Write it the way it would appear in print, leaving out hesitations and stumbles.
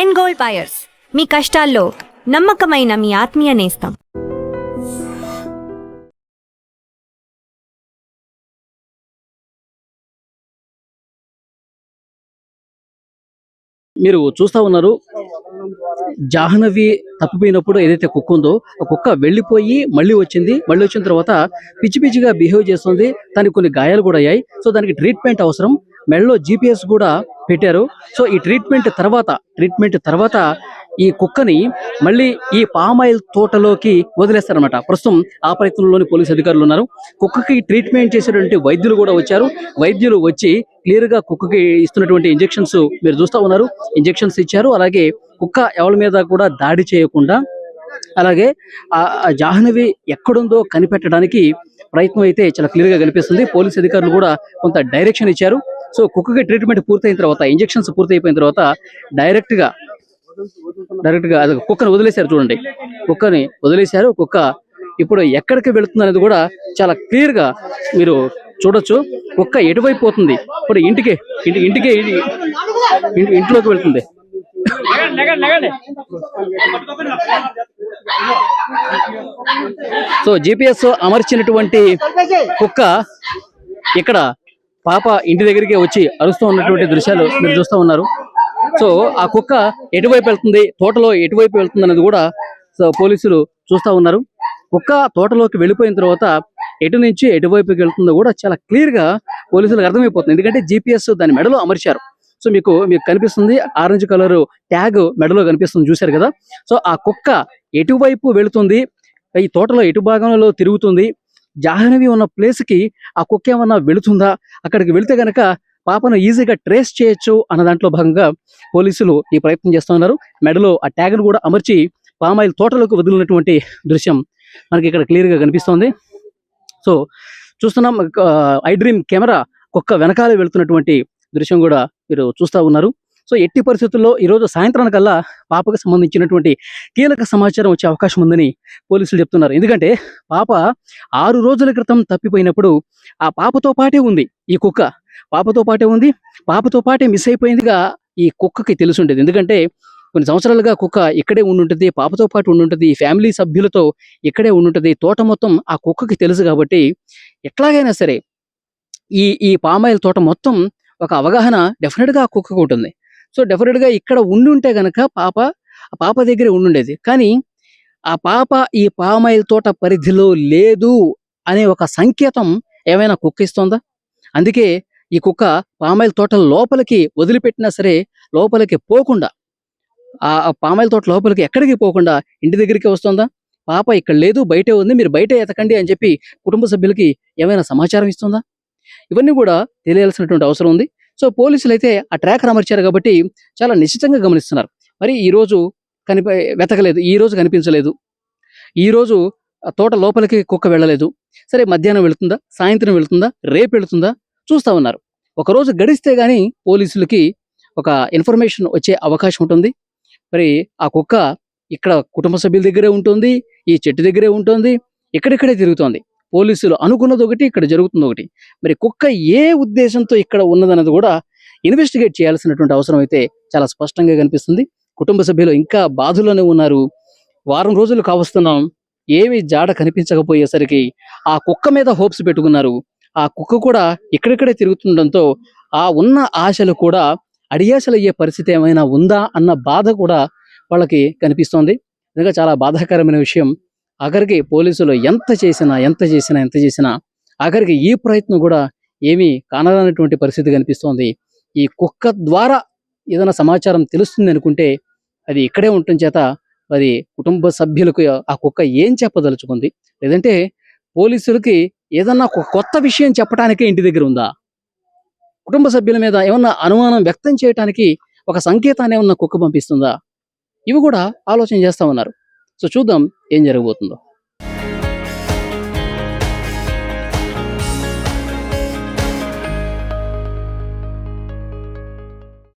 End gold buyers, మీ కష్టాల్లో నమ్మకమైన మీ ఆత్మీయ నేస్తం. మీరు చూస్తా ఉన్నారు, జాహ్నవి తప్పిపోయినప్పుడు ఏదైతే కుక్క ఉందో ఆ కుక్క వెళ్ళిపోయి మళ్ళీ వచ్చిన తర్వాత పిచ్చి పిచ్చిగా బిహేవ్ చేస్తుంది. దానికి కొన్ని గాయాలు కూడా అయ్యాయి. సో దానికి ట్రీట్మెంట్ అవసరం. మెడలో GPS కూడా పెట్టారు. సో ఈ ట్రీట్మెంట్ తర్వాత ఈ కుక్కని మళ్ళీ ఈ పామాయిల్ తోటలోకి వదిలేస్తారనమాట. ప్రస్తుతం ఆ ప్రయత్నంలోని పోలీసు అధికారులు ఉన్నారు. కుక్కకి ట్రీట్మెంట్ చేసేటువంటి వైద్యులు కూడా వచ్చారు. వైద్యులు వచ్చి క్లియర్ గా కుక్కకి ఇస్తున్నటువంటి ఇంజెక్షన్స్ మీరు చూస్తా ఉన్నారు. ఇంజెక్షన్స్ ఇచ్చారు. అలాగే కుక్క ఎవరి మీద కూడా దాడి చేయకుండా, అలాగే ఆ జాహ్నవి ఎక్కడుందో కనిపెట్టడానికి ప్రయత్నం అయితే చాలా క్లియర్ గా కనిపిస్తుంది. పోలీస్ అధికారులు కూడా కొంత డైరెక్షన్ ఇచ్చారు. సో కుక్కకి ట్రీట్మెంట్ పూర్తయిన తర్వాత, ఇంజెక్షన్స్ పూర్తయిపోయిన తర్వాత డైరెక్ట్ గా అది కుక్కను వదిలేశారు. చూడండి, కుక్కని వదిలేశారు. కుక్క ఇప్పుడు ఎక్కడికి వెళుతుంది అనేది కూడా చాలా క్లియర్ గా మీరు చూడొచ్చు. కుక్క ఎటువైపు పోతుంది, ఇప్పుడు ఇంట్లోకి వెళ్తుంది. సో GPS అమర్చినటువంటి కుక్క ఇక్కడ పాప ఇంటి దగ్గరికి వచ్చి అరుస్తూ ఉన్నటువంటి దృశ్యాలు మీరు చూస్తూ ఉన్నారు. సో ఆ కుక్క ఎటువైపు వెళ్తుంది, తోటలో ఎటువైపు వెళ్తుంది అనేది కూడా పోలీసులు చూస్తూ ఉన్నారు. కుక్క తోటలోకి వెళ్ళిపోయిన తర్వాత ఎటు నుంచి ఎటువైపుకి వెళ్తుందో కూడా చాలా క్లియర్ గా పోలీసులకు అర్థమైపోతుంది. ఎందుకంటే GPS దాని మెడలో అమర్చారు. సో మీకు కనిపిస్తుంది, ఆరెంజ్ కలర్ ట్యాగ్ మెడలో కనిపిస్తుంది, చూశారు కదా. సో ఆ కుక్క ఎటువైపు వెళుతుంది, ఈ తోటలో ఎటు భాగంలో తిరుగుతుంది, జాహ్నవి ఉన్న ప్లేస్ కి ఆ కుక్క ఏమన్నా వెళుతుందా, అక్కడికి వెళితే గనక పాపను ఈజీగా ట్రేస్ చేయొచ్చు అన్న దాంట్లో భాగంగా పోలీసులు ఈ ప్రయత్నం చేస్తూ ఉన్నారు. మెడలో ఆ ట్యాగ్ను కూడా అమర్చి పామాయిల్ తోటలోకి వదిలినటువంటి దృశ్యం మనకి ఇక్కడ క్లియర్ గా కనిపిస్తోంది. సో చూస్తున్నాం, ఐ డ్రీమ్ కెమెరా కుక్క వెనకాలే వెళుతున్నటువంటి దృశ్యం కూడా మీరు చూస్తూ ఉన్నారు. సో ఎట్టి పరిస్థితుల్లో ఈరోజు సాయంత్రానికల్లా పాపకు సంబంధించినటువంటి కీలక సమాచారం వచ్చే అవకాశం ఉందని పోలీసులు చెప్తున్నారు. ఎందుకంటే పాప 6 రోజుల క్రితం తప్పిపోయినప్పుడు ఆ పాపతో పాటే ఉంది ఈ కుక్క. పాపతో పాటే మిస్ అయిపోయిందిగా ఈ కుక్కకి తెలిసి ఉండేది. ఎందుకంటే కొన్ని సంవత్సరాలుగా కుక్క ఇక్కడే ఉండుంటది, పాపతో పాటు ఉండుంటది, ఫ్యామిలీ సభ్యులతో ఇక్కడే ఉండుంటది. తోట మొత్తం ఆ కుక్కకి తెలుసు కాబట్టి ఎట్లాగైనా సరే ఈ పామాయిల్ తోట మొత్తం ఒక అవగాహన డెఫినెట్ గా ఆ కుక్కకు ఉంటుంది. సో డెఫినెట్ గా ఇక్కడ ఉండుంటే గనక పాప దగ్గరే ఉండుండేది. కానీ ఆ పాప ఈ పామాయిల్ తోట పరిధిలో లేదు అనే ఒక సంకేతం ఏమైనా కుక్క ఇస్తోందా? అందుకే ఈ కుక్క పామాయిల్ తోట లోపలికి వదిలిపెట్టినా సరే లోపలికి పోకుండా, ఆ పామాయిల్ తోట లోపలికి ఎక్కడికి పోకుండా ఇంటి దగ్గరికి వస్తుందా? పాప ఇక్కడ లేదు, బయటే ఉంది, మీరు బయటే ఎతకండి అని చెప్పి కుటుంబ సభ్యులకి ఏమైనా సమాచారం ఇస్తుందా? ఇవన్నీ కూడా తెలియాల్సినటువంటి అవసరం ఉంది. సో పోలీసులు అయితే ఆ ట్రాకర్ అమర్చారు కాబట్టి చాలా నిశ్చితంగా గమనిస్తున్నారు. మరి ఈ రోజు వెతకలేదు, ఈ రోజు కనిపించలేదు, ఈ రోజు తోట లోపలికి కుక్క వెళ్ళలేదు. సరే మధ్యాహ్నం వెళుతుందా, సాయంత్రం వెళుతుందా, రేపు వెళుతుందా చూస్తా ఉన్నారు. ఒకరోజు గడిస్తే గానీ పోలీసులకి ఒక ఇన్ఫర్మేషన్ వచ్చే అవకాశం ఉంటుంది. మరి ఆ కుక్క ఇక్కడ కుటుంబ సభ్యుల దగ్గరే ఉంటుంది, ఈ చెట్టు దగ్గరే ఉంటుంది, ఇక్కడిక్కడే తిరుగుతోంది. పోలీసులు అనుకున్నది ఒకటి, ఇక్కడ జరుగుతుంది ఒకటి. మరి కుక్క ఏ ఉద్దేశంతో ఇక్కడ ఉన్నదన్నది కూడా ఇన్వెస్టిగేట్ చేయాల్సినటువంటి అవసరం అయితే చాలా స్పష్టంగా కనిపిస్తుంది. కుటుంబ సభ్యులు ఇంకా బాధలోనే ఉన్నారు. వారం రోజులు కావస్తున్నాం, ఏమి జాడ కనిపించకపోయేసరికి ఆ కుక్క మీద హోప్స్ పెట్టుకున్నారు. ఆ కుక్క కూడా ఇక్కడిక్కడే తిరుగుతుండడంతో ఆ ఉన్న ఆశలు కూడా అడియాసలు అయ్యే పరిస్థితి ఏమైనా ఉందా అన్న బాధ కూడా వాళ్ళకి కనిపిస్తోంది. నిజంగా చాలా బాధాకరమైన విషయం. ఆఖరికి పోలీసులు ఎంత చేసినా ఆఖరికి ఈ ప్రయత్నం కూడా ఏమీ కానరానటువంటి పరిస్థితి కనిపిస్తోంది. ఈ కుక్క ద్వారా ఏదైనా సమాచారం తెలుస్తుంది అనుకుంటే అది ఇక్కడే ఉండటం చేత అది కుటుంబ సభ్యులకు ఆ కుక్క ఏం చెప్పదలుచుకుంది, లేదంటే పోలీసులకి ఏదన్నా కొత్త విషయం చెప్పడానికే ఇంటి దగ్గర ఉందా, కుటుంబ సభ్యుల మీద ఏమన్నా అనుమానం వ్యక్తం చేయడానికి ఒక సంకేతాన్ని ఏమన్నా కుక్క పంపిస్తుందా, ఇవి కూడా ఆలోచన చేస్తా ఉన్నారు. సో చూద్దాం ఏం జరగబోతుందో.